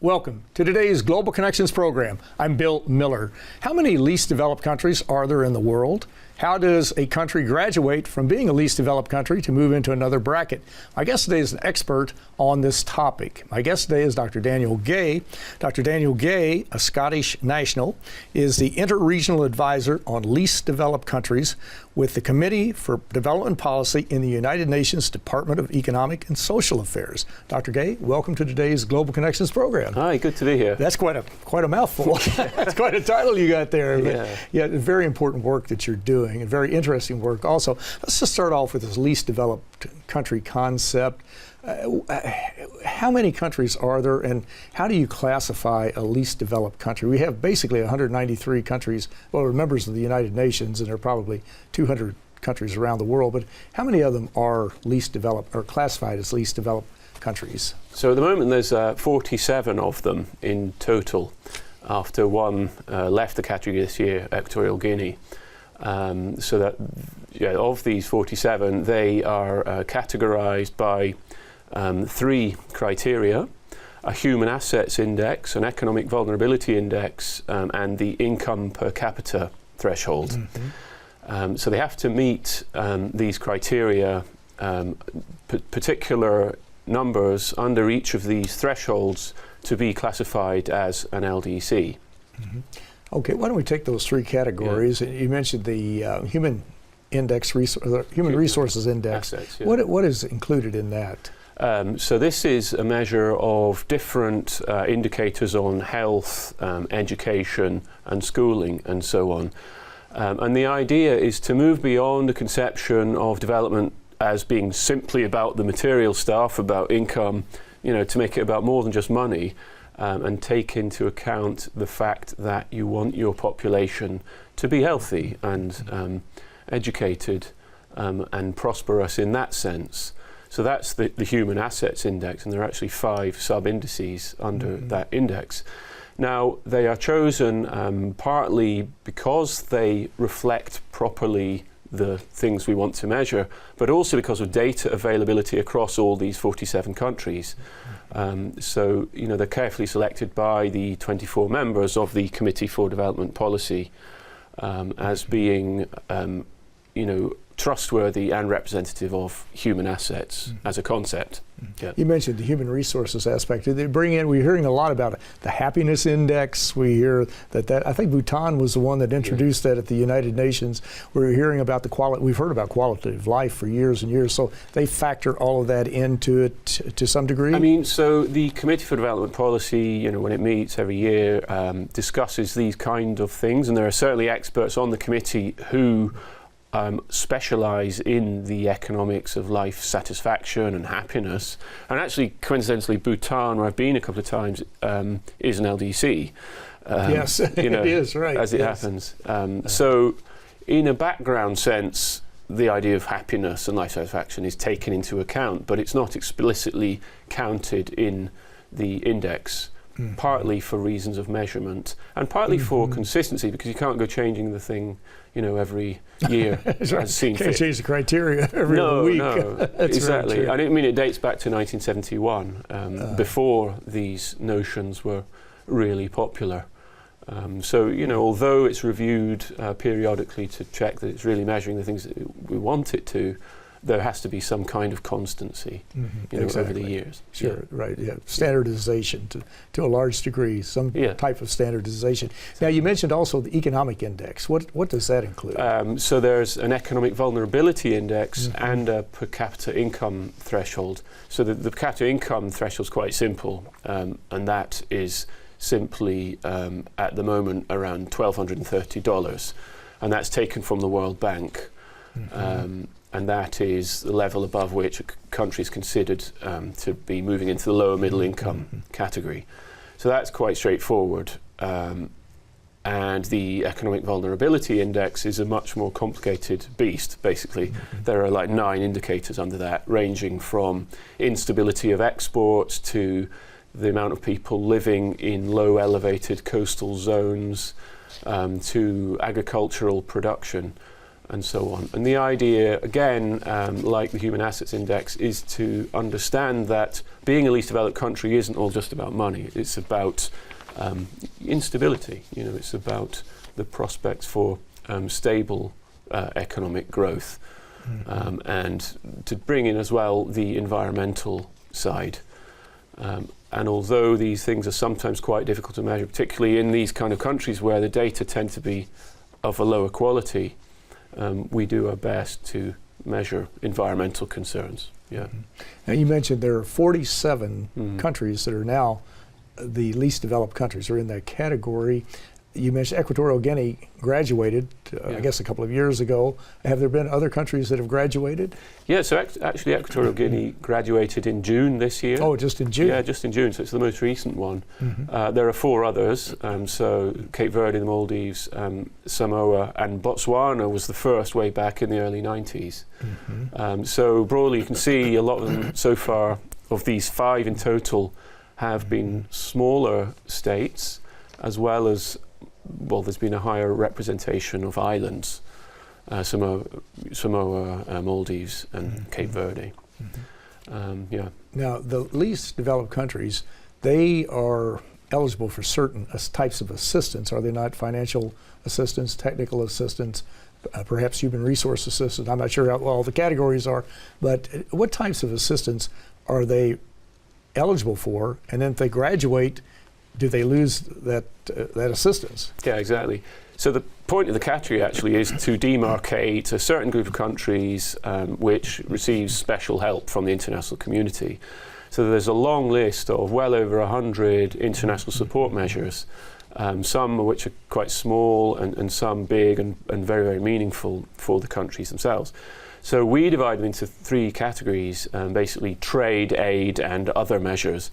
Welcome to today's Global Connections program. I'm Bill Miller. How many least developed countries are there in the world? How does a country graduate from being a least developed country to move into another bracket? My guest today is an expert on this topic. My guest today is Dr. Daniel Gay. Dr. Daniel Gay, a Scottish national, is the Interregional Advisor on Least Developed Countries with the Committee for Development Policy in the United Nations Department of Economic and Social Affairs. Dr. Gay, welcome to today's Global Connections program. Hi, good to be here. That's quite a mouthful. That's quite a title you got there. Yeah, very important work that you're doing, and very interesting work also. Let's just start off with this least developed country concept. How many countries are there, and how do you classify a least developed country? We have basically 193 countries, well, we're members of the United Nations, and there are probably 200 countries around the world, but how many of them are least developed or classified as least developed countries? So at the moment there's 47 of them in total, after one left the category this year, Equatorial Guinea. So that of these 47, they are categorized by three criteria: a human assets index, an economic vulnerability index, and the income per capita threshold. Mm-hmm. So they have to meet these criteria, particular numbers under each of these thresholds to be classified as an LDC. Mm-hmm. Okay, why don't we take those three categories? Yeah. You mentioned the human resources index. Assets, yeah. What is included in that? So this is a measure of different indicators on health, education and schooling and so on. And the idea is to move beyond the conception of development as being simply about the material stuff, about income, to make it about more than just money, and take into account the fact that you want your population to be healthy and educated and prosperous in that sense. So that's the Human Assets Index, and there are actually 5 sub-indices under that index. Now, they are chosen partly because they reflect properly the things we want to measure, but also because of data availability across all these 47 countries. So, they're carefully selected by the 24 members of the Committee for Development Policy as being, trustworthy and representative of human assets as a concept. Yeah. You mentioned the human resources aspect. They bring in, we're hearing a lot about the happiness index. We hear that I think Bhutan was the one that introduced that at the United Nations. We're hearing about we've heard about quality of life for years and years, so they factor all of that into it to some degree? So the Committee for Development Policy, when it meets every year, discusses these kind of things, and there are certainly experts on the committee who specialize in the economics of life satisfaction and happiness. And actually, coincidentally, Bhutan, where I've been a couple of times, is an LDC. Yes, it is, right. As it happens. So in a background sense, the idea of happiness and life satisfaction is taken into account, but it's not explicitly counted in the index. Partly for reasons of measurement and partly for consistency, because you can't go changing the thing, every year. As seen Can't change the criteria every week. No, exactly. It dates back to 1971, before these notions were really popular. So, although it's reviewed periodically to check that it's really measuring the things that we want it to, there has to be some kind of constancy over the years. Sure, right, yeah. Standardization to a large degree, some type of standardization. Now, you mentioned also the economic index. What does that include? So there's an economic vulnerability index and a per capita income threshold. So the per capita income threshold is quite simple, and that is simply, at the moment, around $1,230. And that's taken from the World Bank. And that is the level above which a country is considered to be moving into the lower middle income category. So that's quite straightforward. And the economic vulnerability index is a much more complicated beast, basically. There are like 9 indicators under that, ranging from instability of exports to the amount of people living in low elevated coastal zones to agricultural production. and so on. And the idea, again, like the Human Assets Index, is to understand that being a least developed country isn't all just about money. It's about instability. It's about the prospects for stable economic growth, and to bring in as well the environmental side. And although these things are sometimes quite difficult to measure, particularly in these kind of countries where the data tend to be of a lower quality, we do our best to measure environmental concerns. Yeah. Now you mentioned there are 47 countries that are now the least developed countries, are in that category. You mentioned Equatorial Guinea graduated, I guess, a couple of years ago. Have there been other countries that have graduated? Yeah, so actually Equatorial Guinea graduated in June this year. Oh, just in June? Yeah, just in June, so it's the most recent one. There are 4 others, so Cape Verde, the Maldives, Samoa, and Botswana was the first way back in the early 90s. So broadly you can see a lot of them so far, of these 5 in total, have been smaller states, as well as, well, there's been a higher representation of islands, Samoa, Maldives, and Cape Verde. Yeah. Now, the least developed countries, they are eligible for certain types of assistance, are they not? Financial assistance, technical assistance, perhaps human resource assistance. I'm not sure how all the categories are, but what types of assistance are they eligible for? And then if they graduate, do they lose that assistance? Yeah, exactly. So the point of the category actually is to demarcate a certain group of countries which receives special help from the international community. So there's a long list of well over 100 international support measures, some of which are quite small and some big and very, very meaningful for the countries themselves. So we divide them into 3 categories, basically trade, aid, and other measures.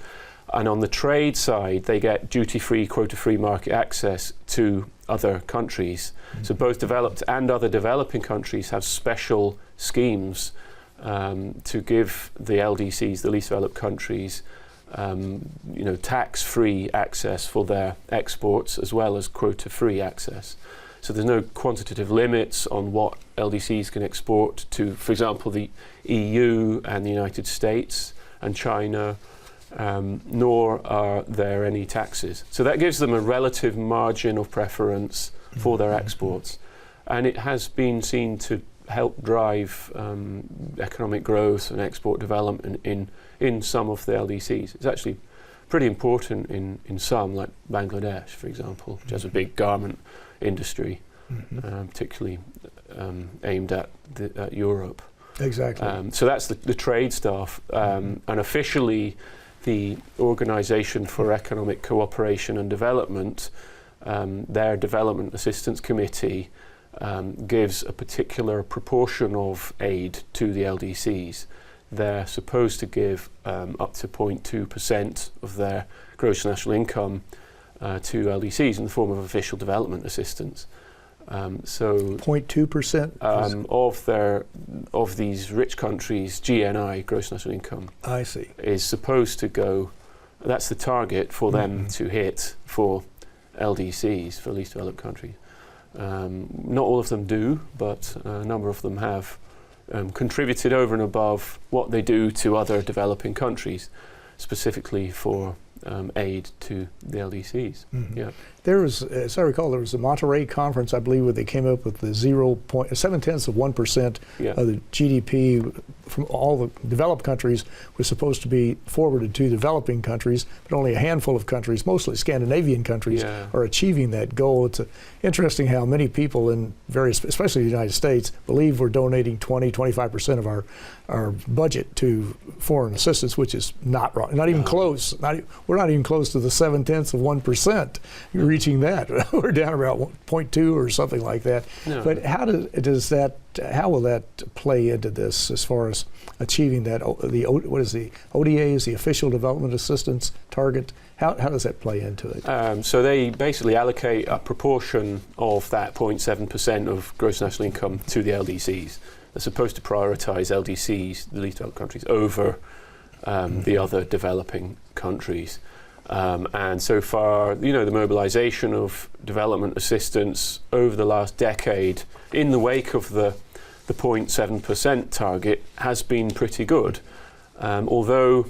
And on the trade side, they get duty-free, quota-free market access to other countries. So both developed and other developing countries have special schemes to give the LDCs, the least developed countries, tax-free access for their exports, as well as quota-free access. So there's no quantitative limits on what LDCs can export to, for example, the EU and the United States and China, nor are there any taxes. So that gives them a relative margin of preference for their exports. And it has been seen to help drive economic growth and export development in some of the LDCs. It's actually pretty important in some, like Bangladesh, for example, which has a big garment industry, particularly aimed at Europe. Exactly. So that's the trade stuff. And officially, the Organisation for Economic Cooperation and Development, their Development Assistance Committee, gives a particular proportion of aid to the LDCs. They're supposed to give up to 0.2% of their gross national income to LDCs in the form of official development assistance. So 0.2% of these rich countries' GNI, gross national income, I see, is supposed to go. That's the target for them to hit for LDCs, for least developed countries. Not all of them do, but a number of them have contributed over and above what they do to other developing countries, specifically for aid to the LDCs. Yeah. There was, as I recall, there was a Monterey conference, I believe, where they came up with the 0.7% of the GDP from all the developed countries was supposed to be forwarded to developing countries, but only a handful of countries, mostly Scandinavian countries, are achieving that goal. It's interesting how many people in various, especially the United States, believe we're donating 25% of our budget to foreign assistance, which is not wrong, not even close. We're not even close to the 0.7%. You're reaching that. We're down about 0.2 or something like that. No. But how will that play into this as far as achieving that? What is the ODA? Is the official development assistance target? How does that play into it? So they basically allocate a proportion of that 0.7% of gross national income to the LDCs. They're supposed to prioritise LDCs, the least developed countries, over the other developing countries. And so far, the mobilization of development assistance over the last decade in the wake of the 0.7% target has been pretty good. Although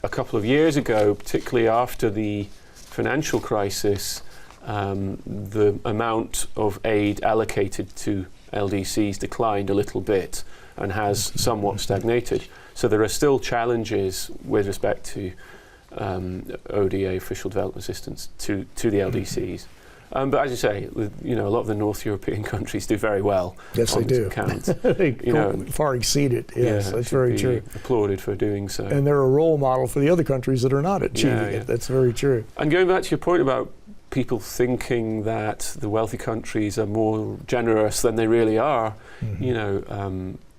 a couple of years ago, particularly after the financial crisis, the amount of aid allocated to LDCs declined a little bit and has somewhat stagnated. So there are still challenges with respect to ODA, official development assistance, to the LDCs. But as you say, a lot of the North European countries do very well. Yes, they do. Account. They far exceed it. Yes, that's very true. Applauded for doing so. And they're a role model for the other countries that are not achieving it. That's very true. And going back to your point about people thinking that the wealthy countries are more generous than they really are,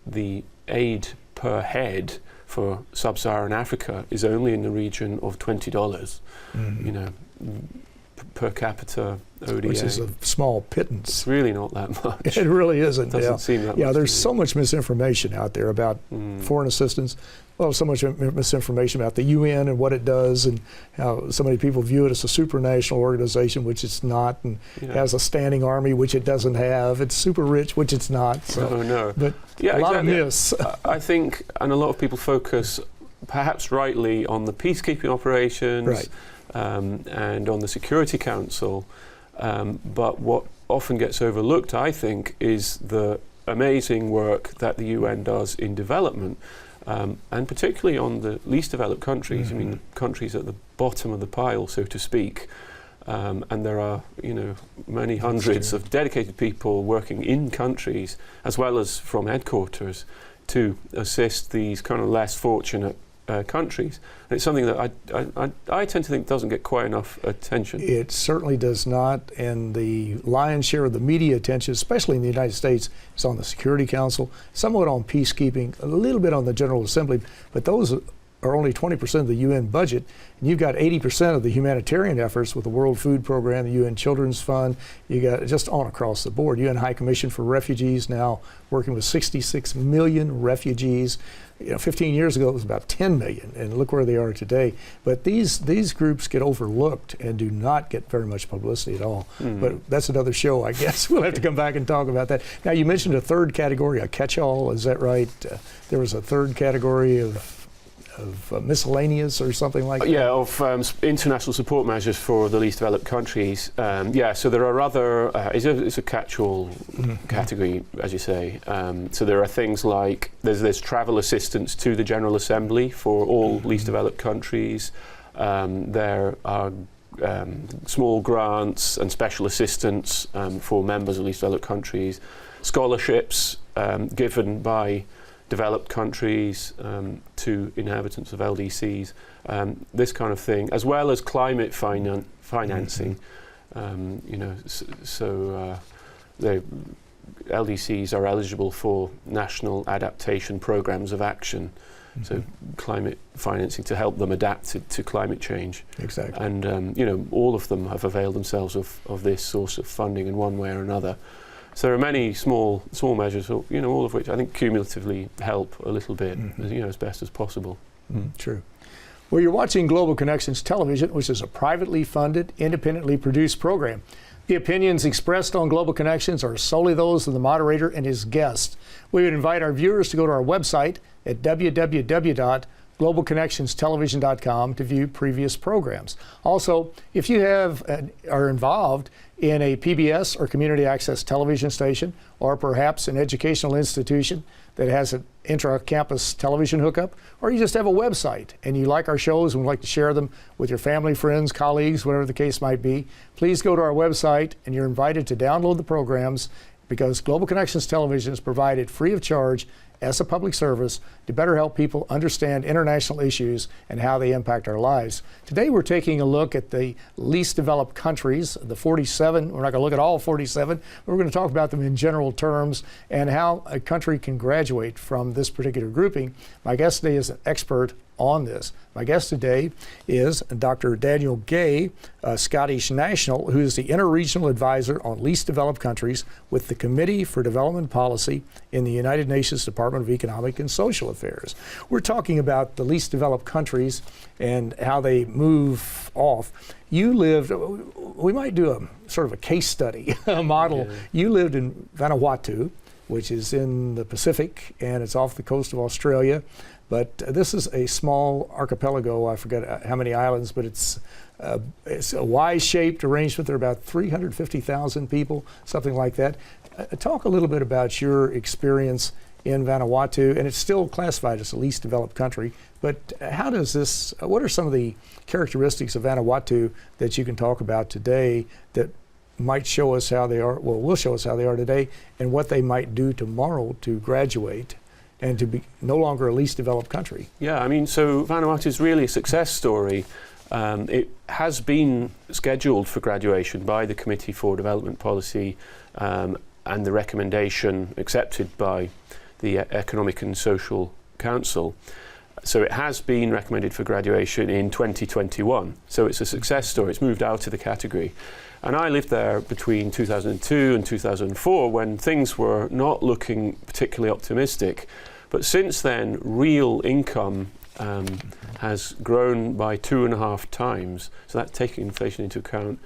the aid per head for sub-Saharan Africa is only in the region of $20. Per capita ODA. Which is a small pittance. It's really not that much. It really isn't. It doesn't seem that much. Yeah, there's so much misinformation out there about foreign assistance. Well, so much misinformation about the UN and what it does, and how so many people view it as a supranational organization, which it's not, and has a standing army, which it doesn't have. It's super rich, which it's not. So, no. But a lot of myths. I think, and a lot of people focus, perhaps rightly, on the peacekeeping operations. Right. And on the Security Council. But what often gets overlooked, I think, is the amazing work that the UN does in development, and particularly on the least developed countries, I mean, the countries at the bottom of the pile, so to speak. And there are, many hundreds of dedicated people working in countries, as well as from headquarters, to assist these kind of less fortunate countries. And it's something that I tend to think doesn't get quite enough attention. It certainly does not, and the lion's share of the media attention, especially in the United States, is on the Security Council, somewhat on peacekeeping, a little bit on the General Assembly, but those are only 20% of the UN budget, and you've got 80% of the humanitarian efforts with the World Food Program, the UN Children's Fund. You got just on across the board. UN High Commission for Refugees now working with 66 million refugees. 15 years ago it was about 10 million, and look where they are today. But these groups get overlooked and do not get very much publicity at all. But that's another show, I guess. We'll have to come back and talk about that. Now, you mentioned a third category, a catch-all. Is that right? There was a third category of miscellaneous or something like that? Yeah, of international support measures for the least developed countries. So there are other, it's a catch-all category, as you say. So there are things like, there's travel assistance to the General Assembly for all least developed countries. There are small grants and special assistance for members of least developed countries. Scholarships given by developed countries to inhabitants of LDCs, this kind of thing, as well as climate financing. The LDCs are eligible for national adaptation programs of action, so climate financing to help them adapt to climate change. Exactly. And all of them have availed themselves of this source of funding in one way or another. So there are many small measures, all of which I think cumulatively help a little bit, as best as possible. True. Well, you're watching Global Connections Television, which is a privately funded, independently produced program. The opinions expressed on Global Connections are solely those of the moderator and his guests. We would invite our viewers to go to our website at www.globalconnectionstelevision.com to view previous programs. Also, if you are involved in a PBS or community access television station, or perhaps an educational institution that has an intra-campus television hookup, or you just have a website and you like our shows and would like to share them with your family, friends, colleagues, whatever the case might be, please go to our website and you're invited to download the programs, because Global Connections Television is provided free of charge as a public service to better help people understand international issues and how they impact our lives. Today we're taking a look at the least developed countries, the 47. We're not going to look at all 47. But we're going to talk about them in general terms and how a country can graduate from this particular grouping. My guest today is an expert on this. My guest today is Dr. Daniel Gay, a Scottish national, who is the Interregional Advisor on Least Developed Countries with the Committee for Development Policy in the United Nations Department of Economic and Social Affairs. affairs. We're talking about the least developed countries and how they move off. You lived, we might do a sort of a case study, a model. Yeah. You lived in Vanuatu, which is in the Pacific, and it's off the coast of Australia. But this is a small archipelago. I forget how many islands, but it's a Y-shaped arrangement. There are about 350,000 people, something like that. Talk a little bit about your experience in Vanuatu, and it's still classified as a least developed country. But how does this? What are some of the characteristics of Vanuatu that you can talk about today that might show us how they are? Well, will show us how they are today, and what they might do tomorrow to graduate and to be no longer a least developed country. Yeah, I mean, so Vanuatu is really a success story. It has been scheduled for graduation by the Committee for Development Policy and the recommendation accepted by the Economic and Social Council. So it has been recommended for graduation in 2021. So it's a success story. It's moved out of the category. And I lived there between 2002 and 2004 when things were not looking particularly optimistic. But since then, real income has grown by 2.5 times. So that's taking inflation into account.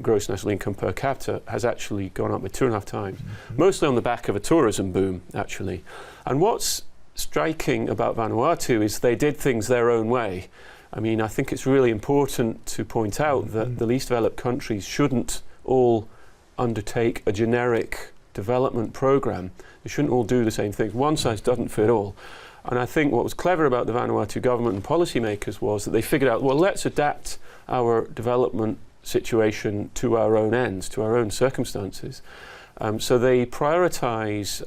Gross national income per capita has actually gone up by 2.5 times, mostly on the back of a tourism boom, actually. And what's striking about Vanuatu is they did things their own way. I mean, I think it's really important to point out that the least developed countries shouldn't all undertake a generic development program. They shouldn't all do the same things. One size doesn't fit all. And I think what was clever about the Vanuatu government and policymakers was that they figured out, well, let's adapt our development situation to our own ends, to our own circumstances. So they prioritize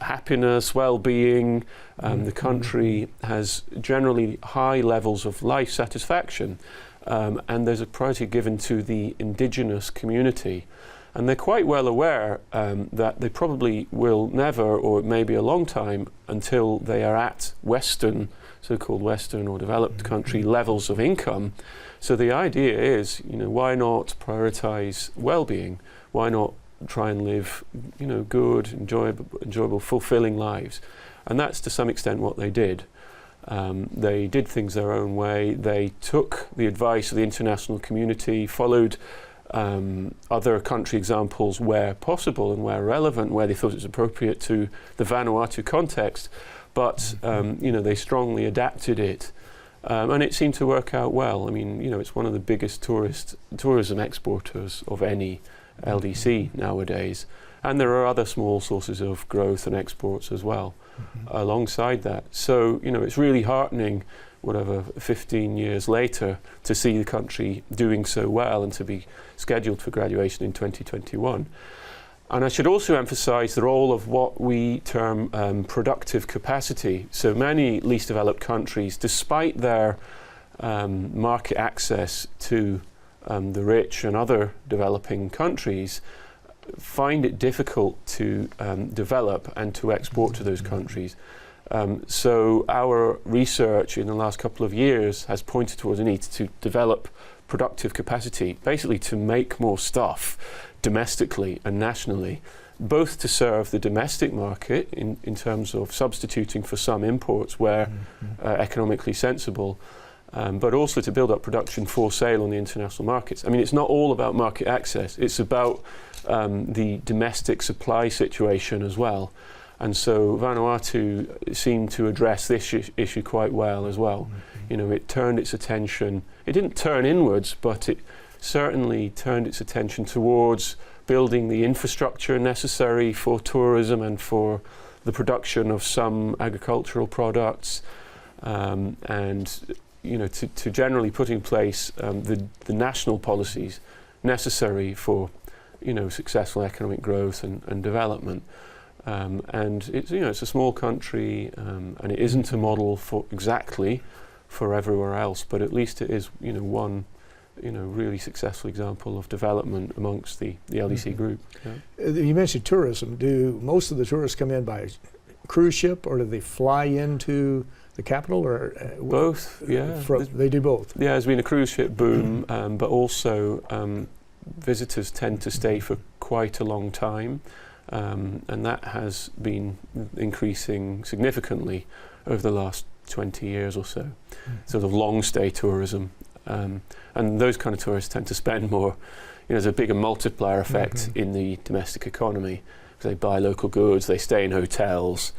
happiness, well-being. The country has generally high levels of life satisfaction, and there's a priority given to the indigenous community. And they're quite well aware that they probably will never, or it may be a long time, until they are at Western, so-called Western or developed country levels of income. So the idea is, why not prioritize well-being? Why not try and live, good, enjoyable, fulfilling lives? And that's to some extent what they did. They did things their own way. They took the advice of the international community, followed other country examples where possible and where relevant, where they thought it was appropriate to the Vanuatu context, but they strongly adapted it. And it seemed to work out well. I mean, it's one of the biggest tourism exporters of any LDC nowadays. And there are other small sources of growth and exports as well alongside that. So, it's really heartening, 15 years later, to see the country doing so well and to be scheduled for graduation in 2021. And I should also emphasize the role of what we term productive capacity. So many least developed countries, despite their market access to the rich and other developing countries, find it difficult to develop and to export to those countries. So our research in the last couple of years has pointed towards a need to develop productive capacity, basically to make more stuff domestically and nationally, both to serve the domestic market in terms of substituting for some imports where economically sensible, but also to build up production for sale on the international markets. I mean, it's not all about market access, it's about the domestic supply situation as well. And so Vanuatu seemed to address this issue quite well as well. It turned its attention, it didn't turn inwards, but it certainly turned its attention towards building the infrastructure necessary for tourism and for the production of some agricultural products, and to generally put in place the national policies necessary for successful economic growth and development. And it's a small country, and it isn't a model exactly for everywhere else, but at least it is one really successful example of development amongst the LDC group. Yeah. You mentioned tourism. Do most of the tourists come in by cruise ship, or do they fly into the capital, or both? Yeah, they do both. Yeah, there's been a cruise ship boom, but also visitors tend to stay for quite a long time, and that has been increasing significantly over the last 20 years or so, sort of long stay tourism. And those kind of tourists tend to spend more. There's a bigger multiplier effect in the domestic economy, because they buy local goods, they stay in hotels,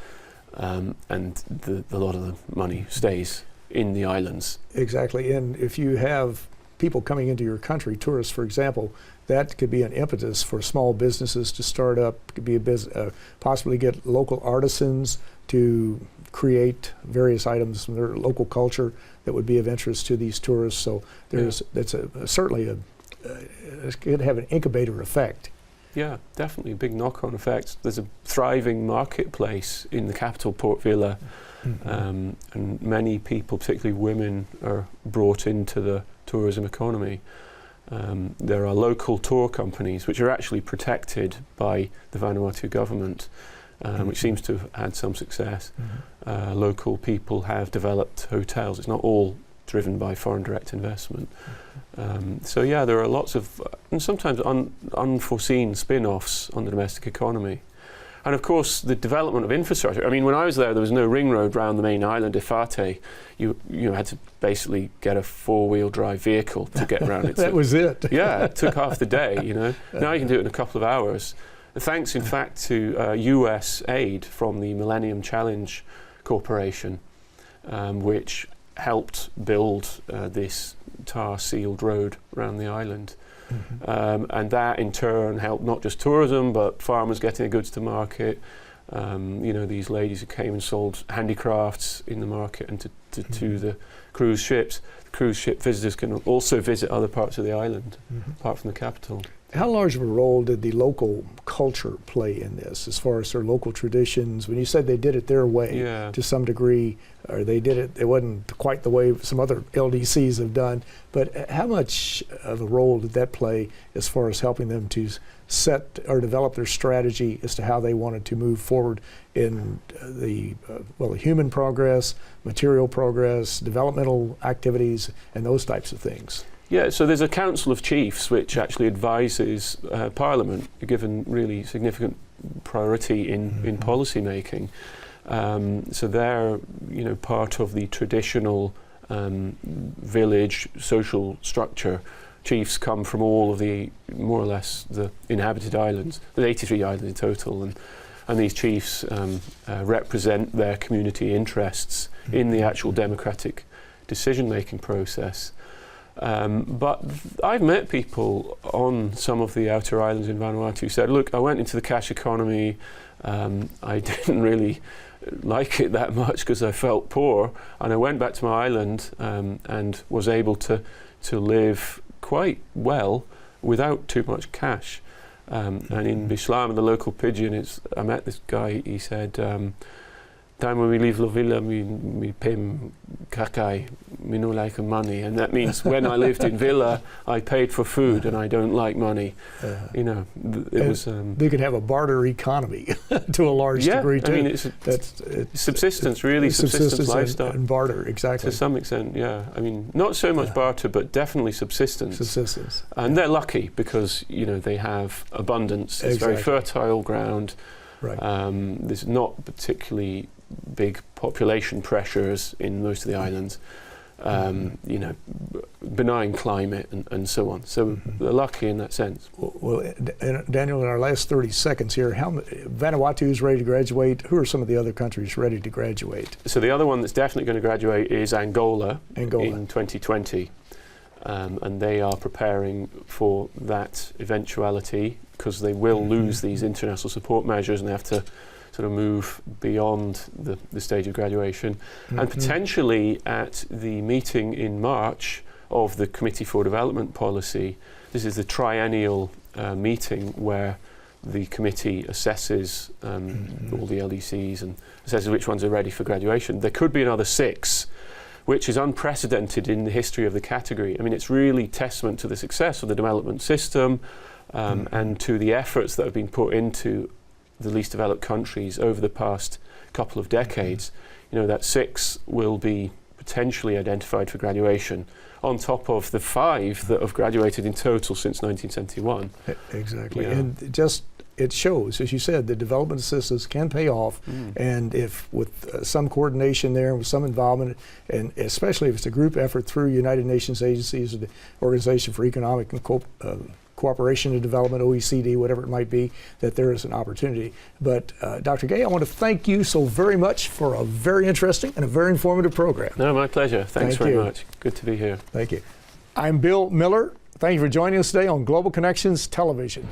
and a lot of the money stays in the islands. Exactly, and if you have people coming into your country, tourists, for example, that could be an impetus for small businesses to start up. Could be possibly get local artisans to create various items from their local culture that would be of interest to these tourists. So that's certainly it could have an incubator effect. Yeah, definitely big knock-on effects. There's a thriving marketplace in the capital, Port Vila, and many people, particularly women, are brought into the tourism economy. There are local tour companies which are actually protected by the Vanuatu government, which seems to have had some success. Local people have developed hotels. It's not all driven by foreign direct investment. So yeah, there are lots of, and sometimes unforeseen spin-offs on the domestic economy. And of course, the development of infrastructure. I mean, when I was there was no ring road round the main island, Efate. You had to basically get a four-wheel drive vehicle to get around it. That was it. Yeah, it took half the day, Now you can do it in a couple of hours. Thanks, in fact, to US aid from the Millennium Challenge Corporation, which helped build this tar-sealed road around the island. And that in turn helped not just tourism, but farmers getting their goods to market. These ladies who came and sold handicrafts in the market and to the cruise ships. The cruise ship visitors can also visit other parts of the island, apart from the capital. How large of a role did the local culture play in this, as far as their local traditions? When you said they did it their way, to some degree, or they did it, it wasn't quite the way some other LDCs have done, but how much of a role did that play as far as helping them to set or develop their strategy as to how they wanted to move forward in the human progress, material progress, developmental activities, and those types of things? Yeah, so there's a Council of Chiefs which actually advises Parliament, given really significant priority in policy making. So they're, part of the traditional village social structure. Chiefs come from all of the, more or less, the inhabited islands. There's 83 islands in total, and these chiefs represent their community interests in the actual democratic decision-making process. But I've met people on some of the outer islands in Vanuatu who said, look, I went into the cash economy, I didn't really like it that much because I felt poor, and I went back to my island and was able to live quite well without too much cash. And in Bishlam, the local pidgin, I met this guy, he said, time when we leave La Villa, we pay kakai, we no like money. And that means when I lived in Villa, I paid for food and I don't like money. It was... they could have a barter economy to a large degree too. I mean, it's subsistence, really, subsistence lifestyle. And barter, exactly. To some extent, yeah. I mean, not so much barter, but definitely subsistence. Subsistence. And they're lucky because, they have abundance. It's very fertile ground. Right. There's not particularly big population pressures in most of the islands, benign climate and so on. So they're lucky in that sense. Well, Daniel, in our last 30 seconds here, Vanuatu is ready to graduate. Who are some of the other countries ready to graduate? So the other one that's definitely going to graduate is Angola. in 2020. And they are preparing for that eventuality because they will lose these international support measures and they have to sort of move beyond the stage of graduation. And potentially at the meeting in March of the Committee for Development Policy, this is the triennial meeting where the committee assesses all the LDCs and assesses which ones are ready for graduation. There could be another 6, which is unprecedented in the history of the category. I mean, it's really testament to the success of the development system and to the efforts that have been put into the least developed countries over the past couple of decades. That 6 will be potentially identified for graduation on top of the 5 that have graduated in total since 1971. Exactly. Yeah. And just it shows, as you said, that development assistance can pay off, and if with some coordination there, with some involvement, and especially if it's a group effort through United Nations agencies, or the Organization for Economic and Cooperation and Development, OECD, whatever it might be, that there is an opportunity. But Dr. Gay, I want to thank you so very much for a very interesting and a very informative program. No, my pleasure. Thanks very much. Good to be here. Thank you. I'm Bill Miller. Thank you for joining us today on Global Connections Television.